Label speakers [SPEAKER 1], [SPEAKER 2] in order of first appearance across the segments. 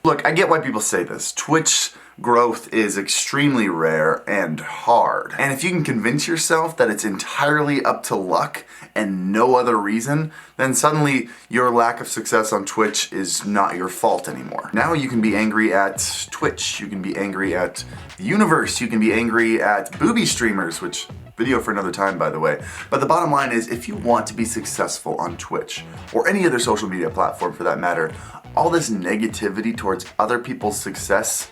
[SPEAKER 1] Look, I get why people say this. Twitch growth is extremely rare and hard. And if you can convince yourself that it's entirely up to luck and no other reason, then suddenly your lack of success on Twitch is not your fault anymore. Now you can be angry at Twitch, you can be angry at the universe, you can be angry at booby streamers, which video for another time, by the way. But the bottom line is, if you want to be successful on Twitch, or any other social media platform for that matter, all this negativity towards other people's success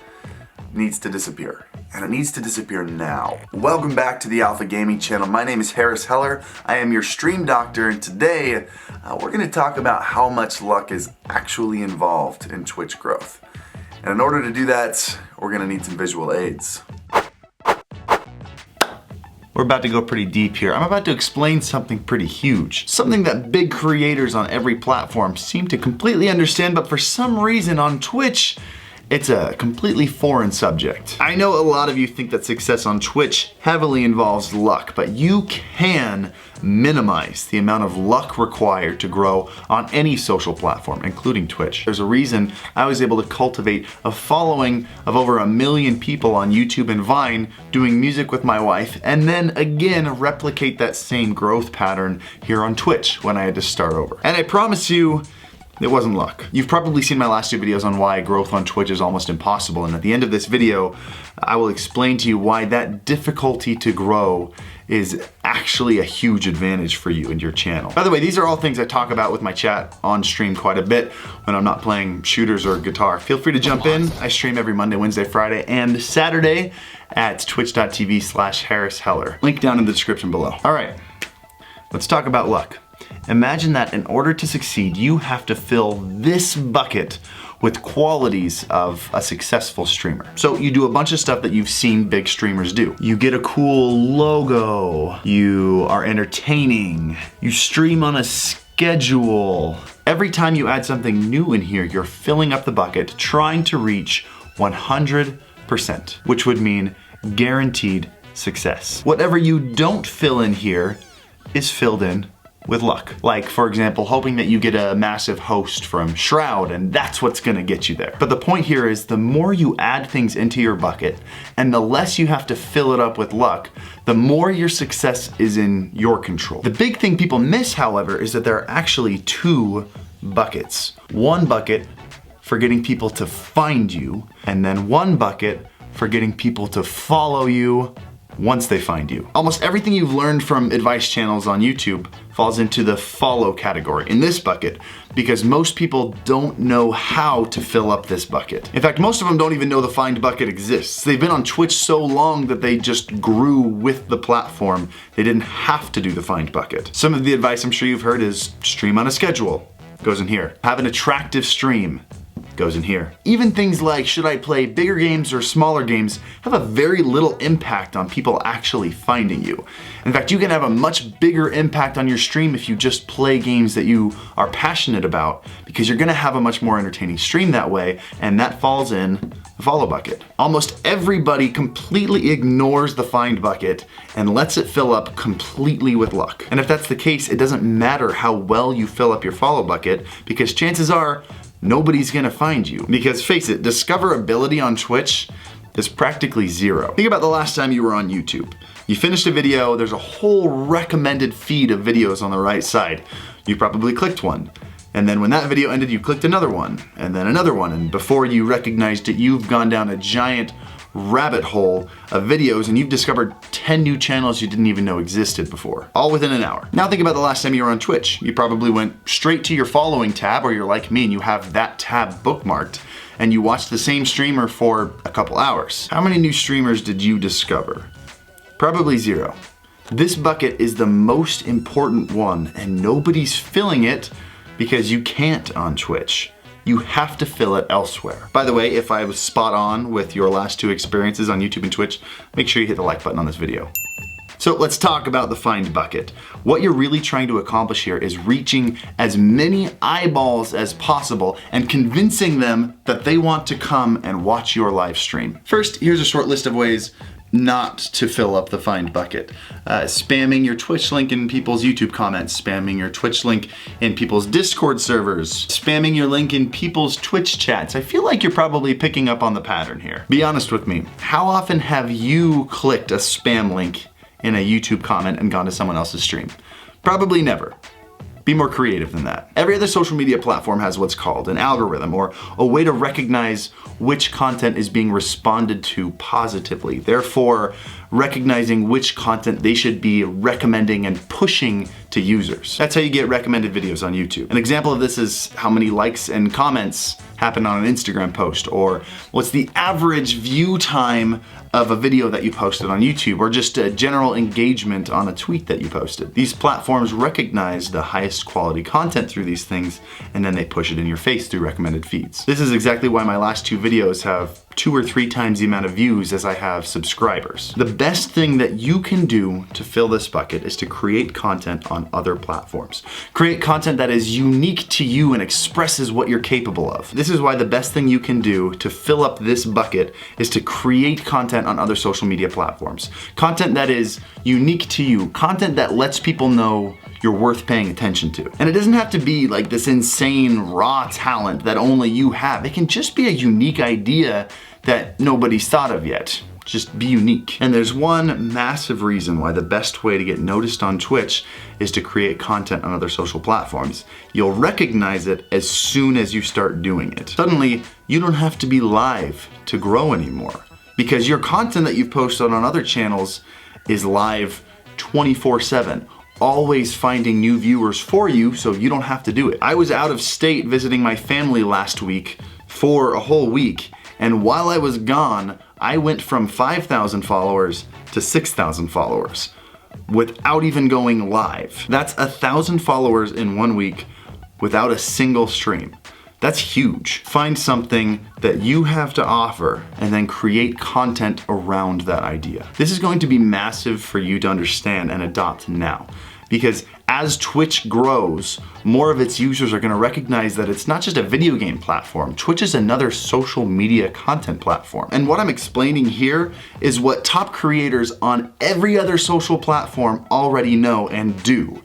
[SPEAKER 1] needs to disappear. And it needs to disappear now. Welcome back to the Alpha Gaming channel. My name is Harris Heller. I am your stream doctor, and today we're going to talk about how much luck is actually involved in Twitch growth. And in order to do that, we're going to need some visual aids. We're about to go pretty deep here. I'm about to explain something pretty huge. Something that big creators on every platform seem to completely understand, but for some reason on Twitch, it's a completely foreign subject. I know a lot of you think that success on Twitch heavily involves luck, but you can minimize the amount of luck required to grow on any social platform, including Twitch. There's a reason I was able to cultivate a following of over 1 million people on YouTube and Vine doing music with my wife, and then again replicate that same growth pattern here on Twitch when I had to start over. And I promise you, it wasn't luck. You've probably seen my last 2 videos on why growth on Twitch is almost impossible, and at the end of this video, I will explain to you why that difficulty to grow is actually a huge advantage for you and your channel. By the way, these are all things I talk about with my chat on stream quite a bit when I'm not playing shooters or guitar. Feel free to jump in. I stream every Monday, Wednesday, Friday, and Saturday at twitch.tv/Harris Heller. Link down in the description below. All right, let's talk about luck. Imagine that in order to succeed, you have to fill this bucket with qualities of a successful streamer. So you do a bunch of stuff that you've seen big streamers do. You get a cool logo, you are entertaining, you stream on a schedule. Every time you add something new in here, you're filling up the bucket, trying to reach 100%, which would mean guaranteed success. Whatever you don't fill in here is filled in with luck. Like, for example, hoping that you get a massive host from Shroud, and that's what's gonna get you there. But the point here is, the more you add things into your bucket, and the less you have to fill it up with luck, the more your success is in your control. The big thing people miss, however, is that there are actually 2 buckets. One bucket for getting people to find you, and then one bucket for getting people to follow you once they find you. Almost everything you've learned from advice channels on YouTube falls into the follow category in this bucket, because most people don't know how to fill up this bucket. In fact, most of them don't even know the find bucket exists. They've been on Twitch so long that they just grew with the platform. They didn't have to do the find bucket. Some of the advice I'm sure you've heard is stream on a schedule, goes in here. Have an attractive stream, goes in here. Even things like, should I play bigger games or smaller games, have a very little impact on people actually finding you. In fact, you can have a much bigger impact on your stream if you just play games that you are passionate about, because you're gonna have a much more entertaining stream that way, and that falls in the follow bucket. Almost everybody completely ignores the find bucket and lets it fill up completely with luck. And if that's the case, it doesn't matter how well you fill up your follow bucket, because chances are nobody's gonna find you. Because face it, discoverability on Twitch is practically 0. Think about the last time you were on YouTube. You finished a video, there's a whole recommended feed of videos on the right side. You probably clicked one. And then when that video ended, you clicked another one, and then another one. And before you recognized it, you've gone down a giant rabbit hole of videos, and you've discovered 10 new channels you didn't even know existed before, all within an hour. Now think about the last time you were on Twitch. You probably went straight to your following tab, or you're like me and you have that tab bookmarked, and you watched the same streamer for a couple hours. How many new streamers did you discover? Probably 0. This bucket is the most important one, and nobody's filling it because you can't on Twitch. You have to fill it elsewhere. By the way, if I was spot on with your last 2 experiences on YouTube and Twitch, make sure you hit the like button on this video. So let's talk about the find bucket. What you're really trying to accomplish here is reaching as many eyeballs as possible and convincing them that they want to come and watch your live stream. First, here's a short list of ways not to fill up the find bucket. Spamming your Twitch link in people's YouTube comments, spamming your Twitch link in people's Discord servers, spamming your link in people's Twitch chats. I feel like you're probably picking up on the pattern here. Be honest with me, how often have you clicked a spam link in a YouTube comment and gone to someone else's stream? Probably never. Be more creative than that. Every other social media platform has what's called an algorithm, or a way to recognize which content is being responded to positively, therefore recognizing which content they should be recommending and pushing to users. That's how you get recommended videos on YouTube. An example of this is how many likes and comments happen on an Instagram post, or what's the average view time of a video that you posted on YouTube, or just a general engagement on a tweet that you posted. These platforms recognize the highest quality content through these things, and then they push it in your face through recommended feeds. This is exactly why my last 2 videos have 2 or 3 times the amount of views as I have subscribers. The best thing that you can do to fill this bucket is to create content on other platforms. Create content that is unique to you and expresses what you're capable of. This is why the best thing you can do to fill up this bucket is to create content on other social media platforms. Content that is unique to you, content that lets people know you're worth paying attention to. And it doesn't have to be like this insane raw talent that only you have. It can just be a unique idea that nobody's thought of yet. Just be unique. And there's one massive reason why the best way to get noticed on Twitch is to create content on other social platforms. You'll recognize it as soon as you start doing it. Suddenly, you don't have to be live to grow anymore, because your content that you've posted on other channels is live 24/7. Always finding new viewers for you, so you don't have to do it. I was out of state visiting my family last week for a whole week, and while I was gone, I went from 5,000 followers to 6,000 followers without even going live. That's 1,000 followers in 1 week without a single stream. That's huge. Find something that you have to offer and then create content around that idea. This is going to be massive for you to understand and adopt now, because as Twitch grows, more of its users are gonna recognize that it's not just a video game platform. Twitch is another social media content platform. And what I'm explaining here is what top creators on every other social platform already know and do.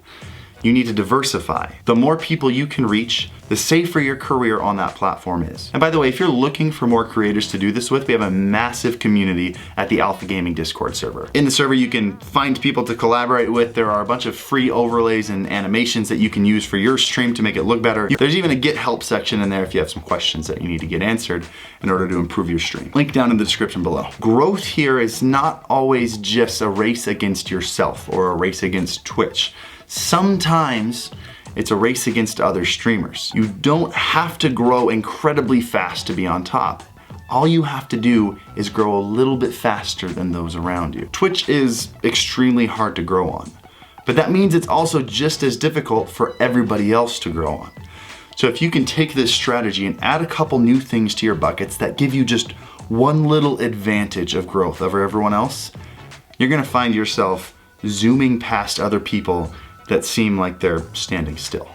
[SPEAKER 1] You need to diversify. The more people you can reach, the safer your career on that platform is. And by the way, if you're looking for more creators to do this with, we have a massive community at the Alpha Gaming Discord server. In the server, you can find people to collaborate with. There are a bunch of free overlays and animations that you can use for your stream to make it look better. There's even a Get Help section in there if you have some questions that you need to get answered in order to improve your stream. Link down in the description below. Growth here is not always just a race against yourself or a race against Twitch. Sometimes it's a race against other streamers. You don't have to grow incredibly fast to be on top. All you have to do is grow a little bit faster than those around you. Twitch is extremely hard to grow on, but that means it's also just as difficult for everybody else to grow on. So if you can take this strategy and add a couple new things to your buckets that give you just one little advantage of growth over everyone else, you're gonna find yourself zooming past other people that seem like they're standing still.